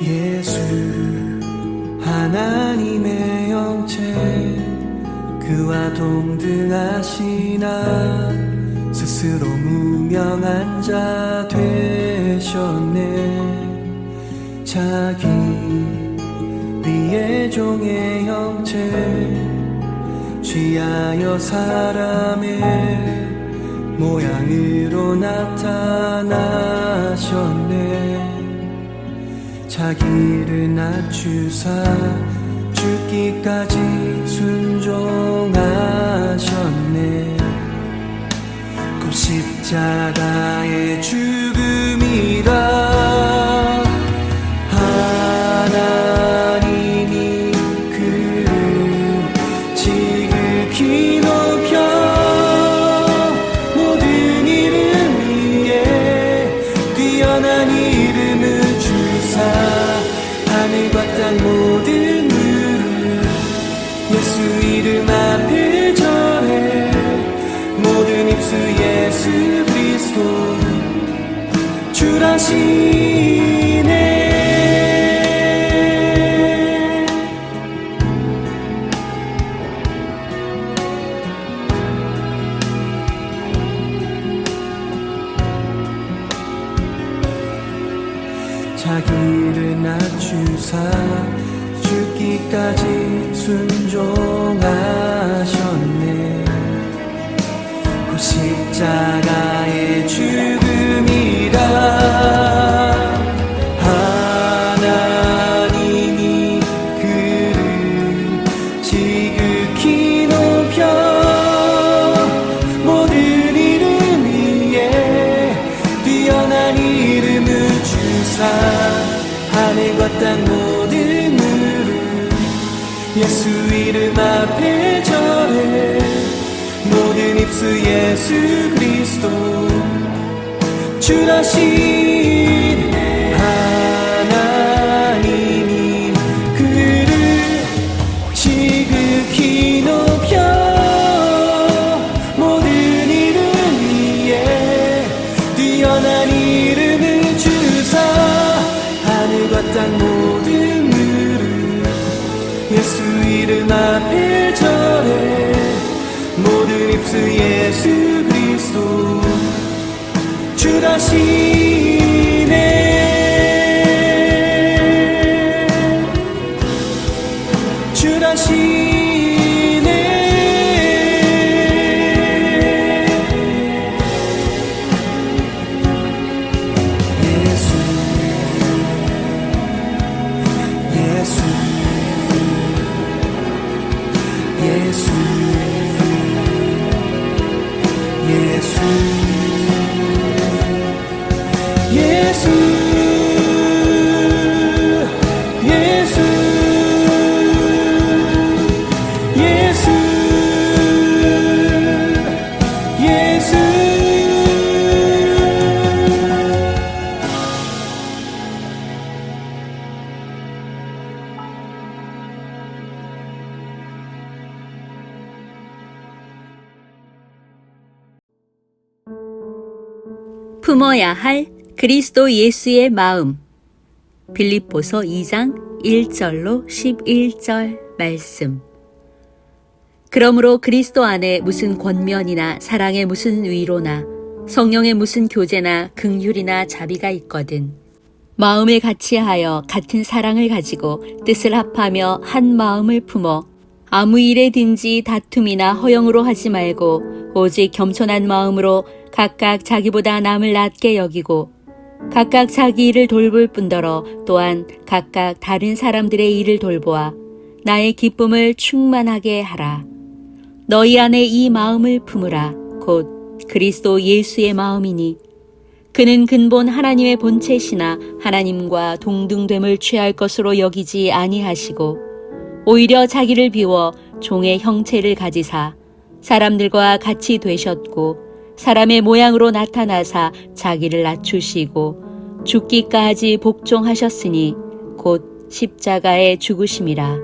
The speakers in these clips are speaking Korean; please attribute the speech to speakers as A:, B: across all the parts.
A: 예수 하나님의 영체 그와 동등하시나 스스로 무명한 자 되셨네. 자기 위의 종의 형체 취하여 사람의 모양으로 나타나셨네. 자기를 낮추사 죽기까지 순종하셨네. 곧 십자가의 죽음이라 하나님이 그를 지극히 높여 모든 이름 위에 뛰어난 이름을 주사 하늘과 땅 모든 무릎 예수 이름 앞에 절해 모든 입술 예수 그리스도 주라시네. 자기를 낮추사 죽기까지 순종하셨네. 그 십자가의 죽음이라 하나님이 그를 지극히 높여 모든 이름 위에 뛰어난 이름을 주사 하늘과 땅 모든 무릎 예수 이름 앞에 절해 모든 입술 예수 그리스도 주라신 하나님이 그를 지극히 높여 모든 이름 위에 뛰어난 이름을 주사 하늘과 땅 모든 무릎 예수 이름 앞에 절해 모든 입술 예수 그리스도 주라시네. 주라시네. 예수 예수 예수 예수 예수 예수 예수 예수
B: 품어야 할 그리스도 예수의 마음. 빌립보서 2장 1절로 11절 말씀. 그러므로 그리스도 안에 무슨 권면이나 사랑의 무슨 위로나 성령의 무슨 교제나 긍휼이나 자비가 있거든 마음을 같이하여 같은 사랑을 가지고 뜻을 합하며 한 마음을 품어 아무 일에든지 다툼이나 허영으로 하지 말고 오직 겸손한 마음으로 각각 자기보다 남을 낮게 여기고 각각 자기 일을 돌볼 뿐더러 또한 각각 다른 사람들의 일을 돌보아 나의 기쁨을 충만하게 하라. 너희 안에 이 마음을 품으라. 곧 그리스도 예수의 마음이니 그는 근본 하나님의 본체시나 하나님과 동등됨을 취할 것으로 여기지 아니하시고 오히려 자기를 비워 종의 형체를 가지사 사람들과 같이 되셨고 사람의 모양으로 나타나사 자기를 낮추시고 죽기까지 복종하셨으니 곧 십자가에 죽으심이라.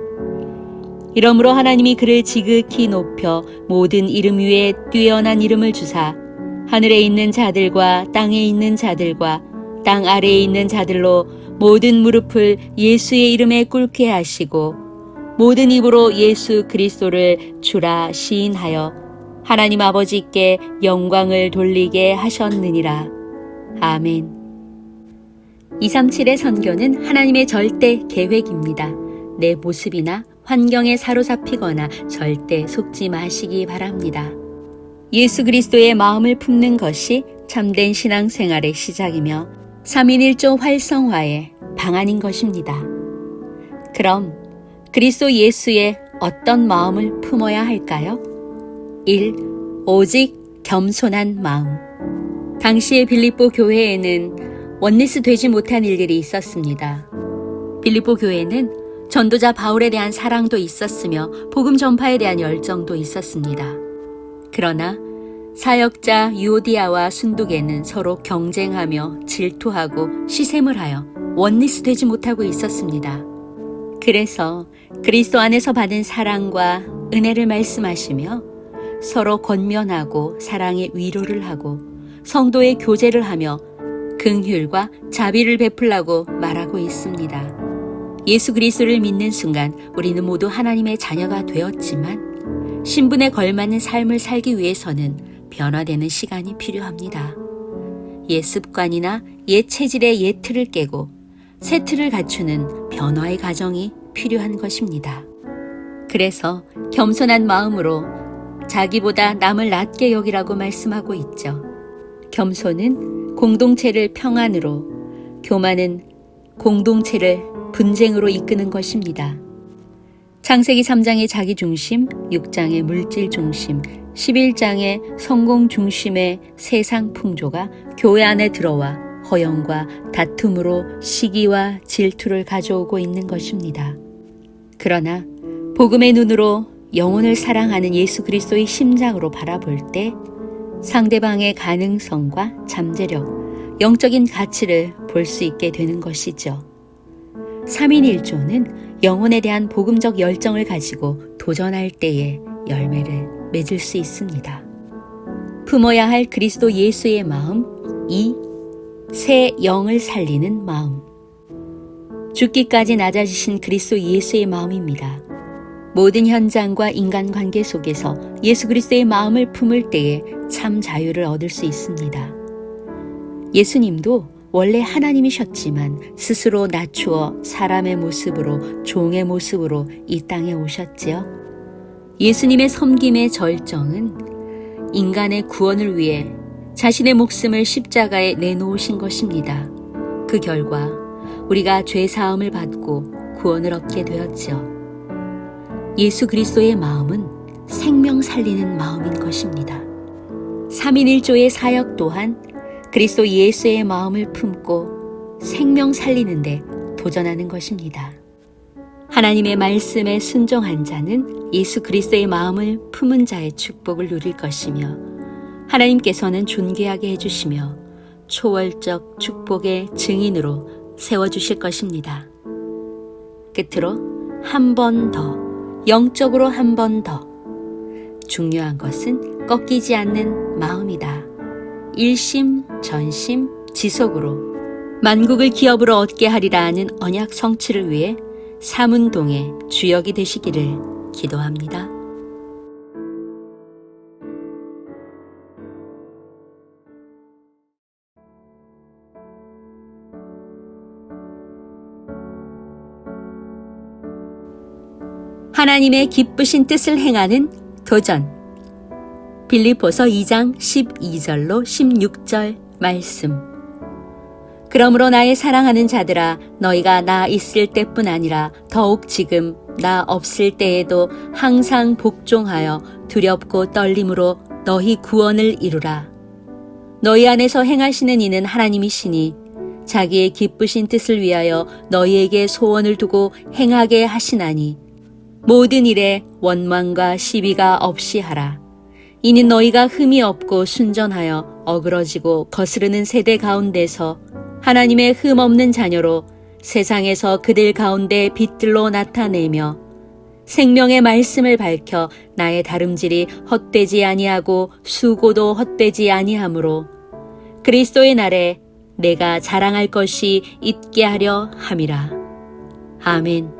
B: 이러므로 하나님이 그를 지극히 높여 모든 이름 위에 뛰어난 이름을 주사 하늘에 있는 자들과 땅에 있는 자들과 땅 아래에 있는 자들로 모든 무릎을 예수의 이름에 꿇게 하시고 모든 입으로 예수 그리스도를 주라 시인하여 하나님 아버지께 영광을 돌리게 하셨느니라. 아멘. 237의 선교는 하나님의 절대 계획입니다. 내 모습이나 환경에 사로잡히거나 절대 속지 마시기 바랍니다. 예수 그리스도의 마음을 품는 것이 참된 신앙생활의 시작이며 3인 1조 활성화의 방안인 것입니다. 그럼 그리스도 예수의 어떤 마음을 품어야 할까요? 1. 오직 겸손한 마음. 당시의 빌립보 교회에는 원리스 되지 못한 일들이 있었습니다. 빌립보 교회는 전도자 바울에 대한 사랑도 있었으며 복음 전파에 대한 열정도 있었습니다. 그러나 사역자 유오디아와 순두계는 서로 경쟁하며 질투하고 시샘을 하여 원리스 되지 못하고 있었습니다. 그래서 그리스도 안에서 받은 사랑과 은혜를 말씀하시며 서로 권면하고 사랑의 위로를 하고 성도의 교제를 하며 긍휼과 자비를 베풀라고 말하고 있습니다. 예수 그리스도를 믿는 순간 우리는 모두 하나님의 자녀가 되었지만 신분에 걸맞는 삶을 살기 위해서는 변화되는 시간이 필요합니다. 옛 습관이나 옛 체질의 옛 틀을 깨고 새 틀을 갖추는 변화의 과정이 필요한 것입니다. 그래서 겸손한 마음으로 자기보다 남을 낮게 여기라고 말씀하고 있죠. 겸손은 공동체를 평안으로, 교만은 공동체를 분쟁으로 이끄는 것입니다. 창세기 3장의 자기중심, 6장의 물질중심, 11장의 성공중심의 세상 풍조가 교회 안에 들어와 허영과 다툼으로 시기와 질투를 가져오고 있는 것입니다. 그러나 복음의 눈으로 영혼을 사랑하는 예수 그리스도의 심장으로 바라볼 때 상대방의 가능성과 잠재력, 영적인 가치를 볼 수 있게 되는 것이죠. 3인 1조는 영혼에 대한 복음적 열정을 가지고 도전할 때에 열매를 맺을 수 있습니다. 품어야 할 그리스도 예수의 마음. 2. 새 영을 살리는 마음. 죽기까지 낮아지신 그리스도 예수의 마음입니다. 모든 현장과 인간관계 속에서 예수 그리스도의 마음을 품을 때에 참 자유를 얻을 수 있습니다. 예수님도 원래 하나님이셨지만 스스로 낮추어 사람의 모습으로 종의 모습으로 이 땅에 오셨지요. 예수님의 섬김의 절정은 인간의 구원을 위해 자신의 목숨을 십자가에 내놓으신 것입니다. 그 결과 우리가 죄 사함을 받고 구원을 얻게 되었지요. 예수 그리스도의 마음은 생명 살리는 마음인 것입니다. 3인 1조의 사역 또한 그리스도 예수의 마음을 품고 생명 살리는데 도전하는 것입니다. 하나님의 말씀에 순종한 자는 예수 그리스도의 마음을 품은 자의 축복을 누릴 것이며 하나님께서는 존귀하게 해주시며 초월적 축복의 증인으로 세워주실 것입니다. 끝으로 한 번 더, 영적으로 한 번 더. 중요한 것은 꺾이지 않는 마음이다. 일심, 전심, 지속으로 만국을 기업으로 얻게 하리라 하는 언약 성취를 위해 삼운동의 주역이 되시기를 기도합니다. 하나님의 기쁘신 뜻을 행하는 도전. 빌립보서 2장 12절로 16절 말씀. 그러므로 나의 사랑하는 자들아, 너희가 나 있을 때뿐 아니라 더욱 지금 나 없을 때에도 항상 복종하여 두렵고 떨림으로 너희 구원을 이루라. 너희 안에서 행하시는 이는 하나님이시니 자기의 기쁘신 뜻을 위하여 너희에게 소원을 두고 행하게 하시나니 모든 일에 원망과 시비가 없이 하라. 이는 너희가 흠이 없고 순전하여 어그러지고 거스르는 세대 가운데서 하나님의 흠 없는 자녀로 세상에서 그들 가운데 빛들로 나타내며 생명의 말씀을 밝혀 나의 다름질이 헛되지 아니하고 수고도 헛되지 아니하므로 그리스도의 날에 내가 자랑할 것이 있게 하려 함이라. 아멘.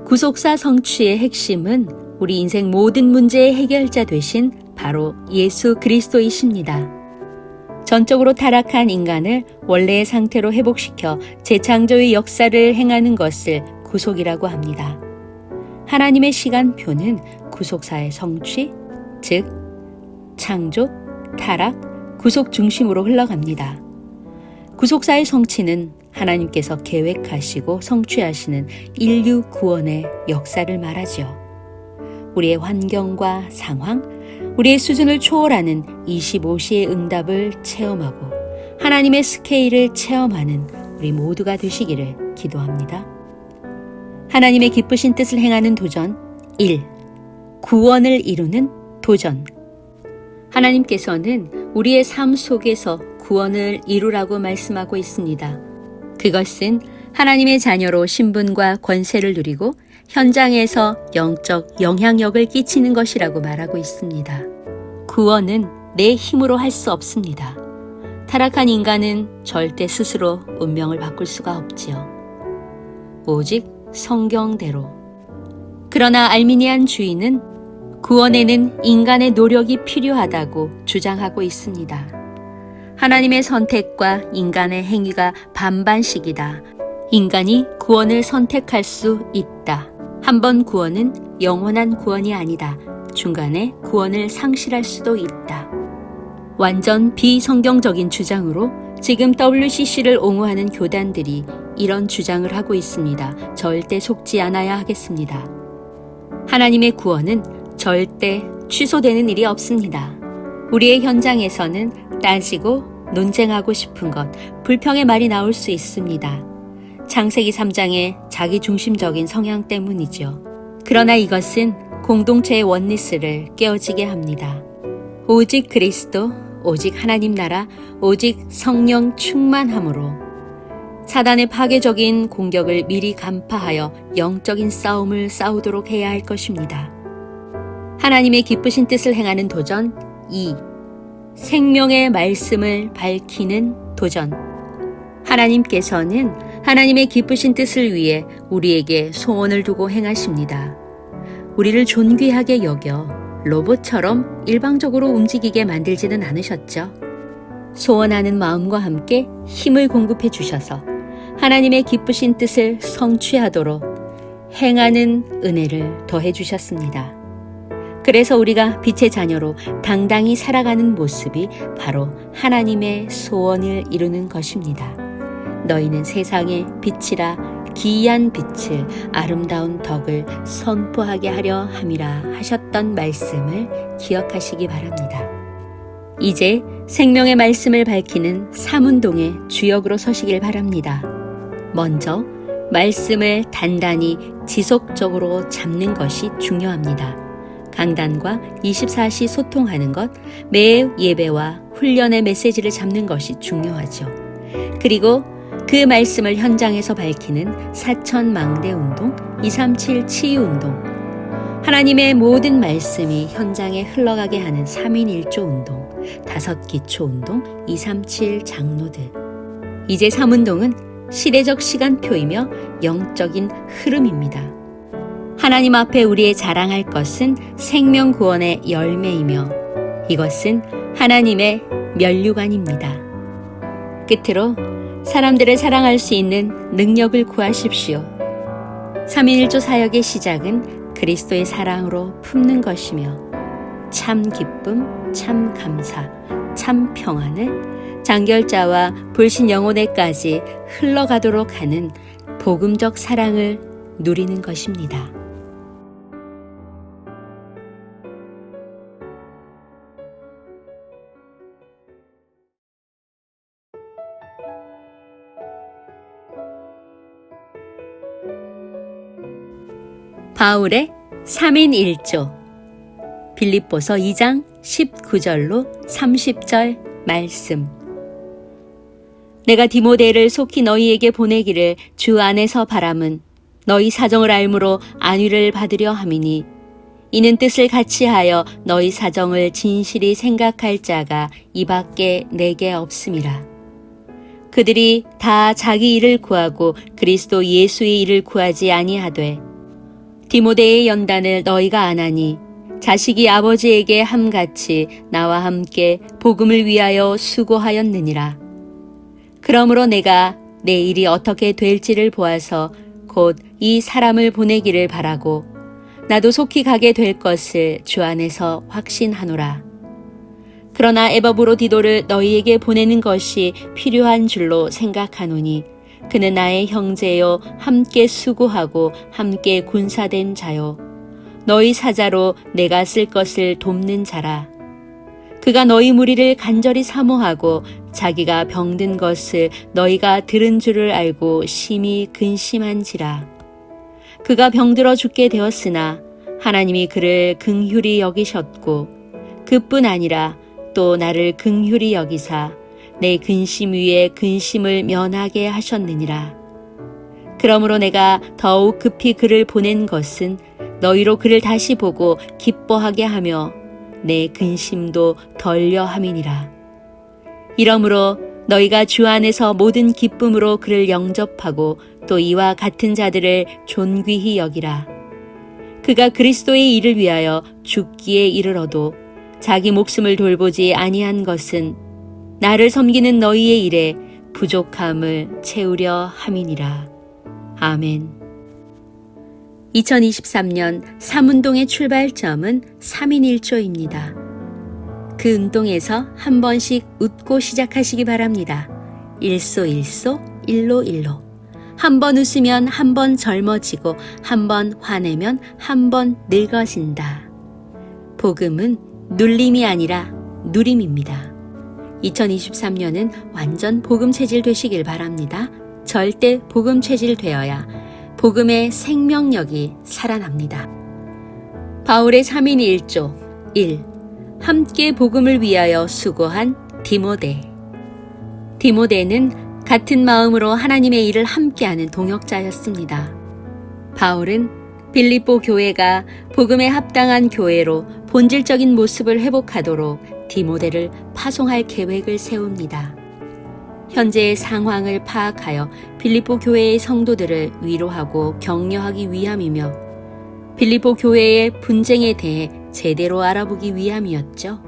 B: 구속사 성취의 핵심은 우리 인생 모든 문제의 해결자 되신 바로 예수 그리스도이십니다. 전적으로 타락한 인간을 원래의 상태로 회복시켜 재창조의 역사를 행하는 것을 구속이라고 합니다. 하나님의 시간표는 구속사의 성취, 즉 창조, 타락, 구속 중심으로 흘러갑니다. 구속사의 성취는 하나님께서 계획하시고 성취하시는 인류 구원의 역사를 말하지요. 우리의 환경과 상황, 우리의 수준을 초월하는 25시의 응답을 체험하고 하나님의 스케일을 체험하는 우리 모두가 되시기를 기도합니다. 하나님의 기쁘신 뜻을 행하는 도전 1. 구원을 이루는 도전. 하나님께서는 우리의 삶 속에서 구원을 이루라고 말씀하고 있습니다. 그것은 하나님의 자녀로 신분과 권세를 누리고 현장에서 영적 영향력을 끼치는 것이라고 말하고 있습니다. 구원은 내 힘으로 할 수 없습니다. 타락한 인간은 절대 스스로 운명을 바꿀 수가 없지요. 오직 성경대로. 그러나 알미니안 주의는 구원에는 인간의 노력이 필요하다고 주장하고 있습니다. 하나님의 선택과 인간의 행위가 반반씩이다. 인간이 구원을 선택할 수 있다. 한 번 구원은 영원한 구원이 아니다. 중간에 구원을 상실할 수도 있다. 완전 비성경적인 주장으로 지금 WCC를 옹호하는 교단들이 이런 주장을 하고 있습니다. 절대 속지 않아야 하겠습니다. 하나님의 구원은 절대 취소되는 일이 없습니다. 우리의 현장에서는 따지고 논쟁하고 싶은 것, 불평의 말이 나올 수 있습니다. 창세기 3장의 자기중심적인 성향 때문이죠. 그러나 이것은 공동체의 원리스를 깨어지게 합니다. 오직 그리스도, 오직 하나님 나라, 오직 성령 충만함으로 사단의 파괴적인 공격을 미리 간파하여 영적인 싸움을 싸우도록 해야 할 것입니다. 하나님의 기쁘신 뜻을 행하는 도전 2. 생명의 말씀을 밝히는 도전. 하나님께서는 하나님의 기쁘신 뜻을 위해 우리에게 소원을 두고 행하십니다. 우리를 존귀하게 여겨 로봇처럼 일방적으로 움직이게 만들지는 않으셨죠. 소원하는 마음과 함께 힘을 공급해 주셔서 하나님의 기쁘신 뜻을 성취하도록 행하는 은혜를 더해 주셨습니다. 그래서 우리가 빛의 자녀로 당당히 살아가는 모습이 바로 하나님의 소원을 이루는 것입니다. 너희는 세상의 빛이라 기이한 빛을 아름다운 덕을 선포하게 하려 함이라 하셨던 말씀을 기억하시기 바랍니다. 이제 생명의 말씀을 밝히는 삼운동의 주역으로 서시길 바랍니다. 먼저 말씀을 단단히 지속적으로 잡는 것이 중요합니다. 강단과 24시 소통하는 것, 매 예배와 훈련의 메시지를 잡는 것이 중요하죠. 그리고 그 말씀을 현장에서 밝히는 사천망대운동, 237 치유운동, 하나님의 모든 말씀이 현장에 흘러가게 하는 3인 1조 운동, 5기초운동, 237 장로들. 이제 3운동은 시대적 시간표이며 영적인 흐름입니다. 하나님 앞에 우리의 자랑할 것은 생명 구원의 열매이며 이것은 하나님의 면류관입니다. 끝으로 사람들을 사랑할 수 있는 능력을 구하십시오. 3인 1조 사역의 시작은 그리스도의 사랑으로 품는 것이며 참 기쁨, 참 감사, 참 평안을 장결자와 불신 영혼에까지 흘러가도록 하는 복음적 사랑을 누리는 것입니다. 바울의 3인 1조 빌립보서 2장 19절로 30절 말씀. 내가 디모데를 속히 너희에게 보내기를 주 안에서 바람은 너희 사정을 알므로 안위를 받으려 함이니 이는 뜻을 같이하여 너희 사정을 진실히 생각할 자가 이밖에 내게 없음이라. 그들이 다 자기 일을 구하고 그리스도 예수의 일을 구하지 아니하되 디모데의 연단을 너희가 안하니 자식이 아버지에게 함같이 나와 함께 복음을 위하여 수고하였느니라. 그러므로 내가 내 일이 어떻게 될지를 보아서 곧 이 사람을 보내기를 바라고 나도 속히 가게 될 것을 주 안에서 확신하노라. 그러나 에바브로디도를 너희에게 보내는 것이 필요한 줄로 생각하노니 그는 나의 형제요 함께 수고하고 함께 군사된 자요 너희 사자로 내가 쓸 것을 돕는 자라. 그가 너희 무리를 간절히 사모하고 자기가 병든 것을 너희가 들은 줄을 알고 심히 근심한지라. 그가 병들어 죽게 되었으나 하나님이 그를 긍휼히 여기셨고 그뿐 아니라 또 나를 긍휼히 여기사 내 근심 위에 근심을 면하게 하셨느니라. 그러므로 내가 더욱 급히 그를 보낸 것은 너희로 그를 다시 보고 기뻐하게 하며 내 근심도 덜려 함이니라. 이러므로 너희가 주 안에서 모든 기쁨으로 그를 영접하고 또 이와 같은 자들을 존귀히 여기라. 그가 그리스도의 일을 위하여 죽기에 이르러도 자기 목숨을 돌보지 아니한 것은 나를 섬기는 너희의 일에 부족함을 채우려 함이니라. 아멘. 2023년 3운동의 출발점은 3인 1조입니다. 그 운동에서 한 번씩 웃고 시작하시기 바랍니다. 일소일소, 일로일로. 한 번 웃으면 한 번 젊어지고 한 번 화내면 한 번 늙어진다. 복음은 눌림이 아니라 누림입니다. 2023년은 완전 복음 체질 되시길 바랍니다. 절대 복음 체질 되어야 복음의 생명력이 살아납니다. 바울의 3인 1조 1. 함께 복음을 위하여 수고한 디모데. 디모데는 같은 마음으로 하나님의 일을 함께하는 동역자였습니다. 바울은 빌립보 교회가 복음에 합당한 교회로 본질적인 모습을 회복하도록 디모데를 파송할 계획을 세웁니다. 현재의 상황을 파악하여 빌립보 교회의 성도들을 위로하고 격려하기 위함이며 빌립보 교회의 분쟁에 대해 제대로 알아보기 위함이었죠.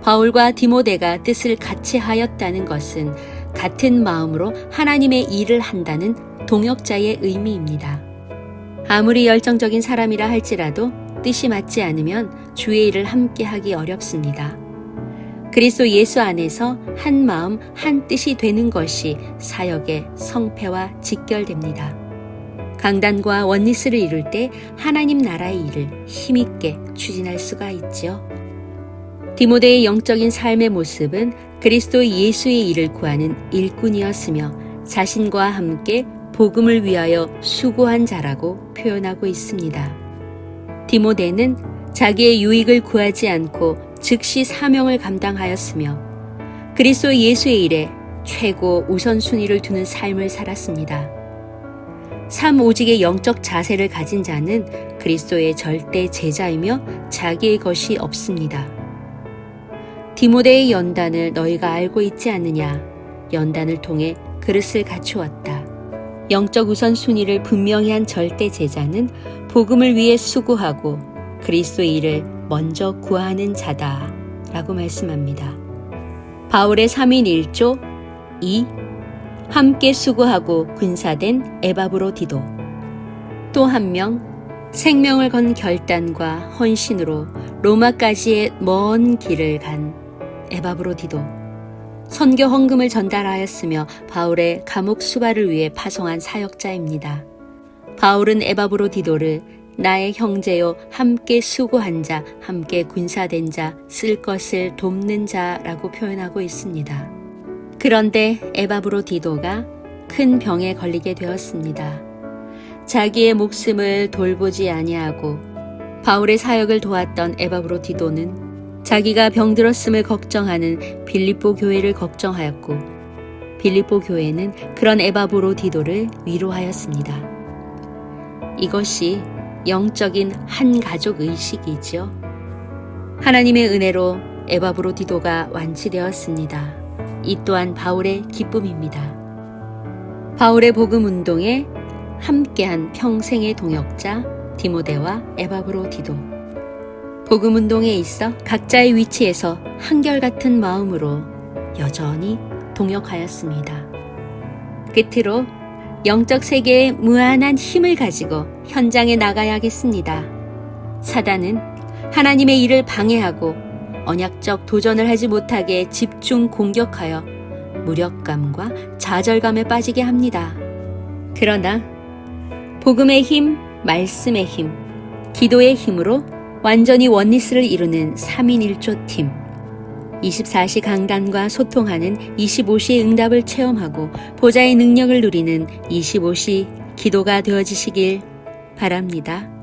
B: 바울과 디모데가 뜻을 같이 하였다는 것은 같은 마음으로 하나님의 일을 한다는 동역자의 의미입니다. 아무리 열정적인 사람이라 할지라도 뜻이 맞지 않으면 주의 일을 함께 하기 어렵습니다. 그리스도 예수 안에서 한 마음 한 뜻이 되는 것이 사역의 성패와 직결됩니다. 강단과 원리스를 이룰 때 하나님 나라의 일을 힘있게 추진할 수가 있지요. 디모데의 영적인 삶의 모습은 그리스도 예수의 일을 구하는 일꾼이었으며 자신과 함께 복음을 위하여 수고한 자라고 표현하고 있습니다. 디모데는 자기의 유익을 구하지 않고 즉시 사명을 감당하였으며 그리스도 예수의 일에 최고 우선순위를 두는 삶을 살았습니다. 삶 오직의 영적 자세를 가진 자는 그리스도의 절대 제자이며 자기의 것이 없습니다. 디모데의 연단을 너희가 알고 있지 않느냐? 연단을 통해 그릇을 갖추었다. 영적 우선순위를 분명히 한 절대 제자는 복음을 위해 수고하고 그리스도의 일을 먼저 구하는 자다 라고 말씀합니다. 바울의 3인 1조 2. 함께 수고하고 군사된 에바브로디도. 또 한 명 생명을 건 결단과 헌신으로 로마까지의 먼 길을 간 에바브로디도. 선교 헌금을 전달하였으며 바울의 감옥 수발을 위해 파송한 사역자입니다. 바울은 에바브로디도를 나의 형제요 함께 수고한 자, 함께 군사된 자, 쓸 것을 돕는 자라고 표현하고 있습니다. 그런데 에바브로디도가 큰 병에 걸리게 되었습니다. 자기의 목숨을 돌보지 아니하고 바울의 사역을 도왔던 에바브로디도는 자기가 병들었음을 걱정하는 빌립보 교회를 걱정하였고 빌립보 교회는 그런 에바브로디도를 위로하였습니다. 이것이 영적인 한 가족 의식이죠. 하나님의 은혜로 에바브로디도가 완치되었습니다. 이 또한 바울의 기쁨입니다. 바울의 복음 운동에 함께한 평생의 동역자 디모데와 에바브로디도 복음 운동에 있어 각자의 위치에서 한결같은 마음으로 여전히 동역하였습니다. 끝으로 영적 세계에 무한한 힘을 가지고 현장에 나가야겠습니다. 사단은 하나님의 일을 방해하고 언약적 도전을 하지 못하게 집중 공격하여 무력감과 좌절감에 빠지게 합니다. 그러나 복음의 힘, 말씀의 힘, 기도의 힘으로 완전히 원리스를 이루는 3인 1조 팀, 24시 강단과 소통하는 25시의 응답을 체험하고 보좌의 능력을 누리는 25시 기도가 되어지시길 바랍니다.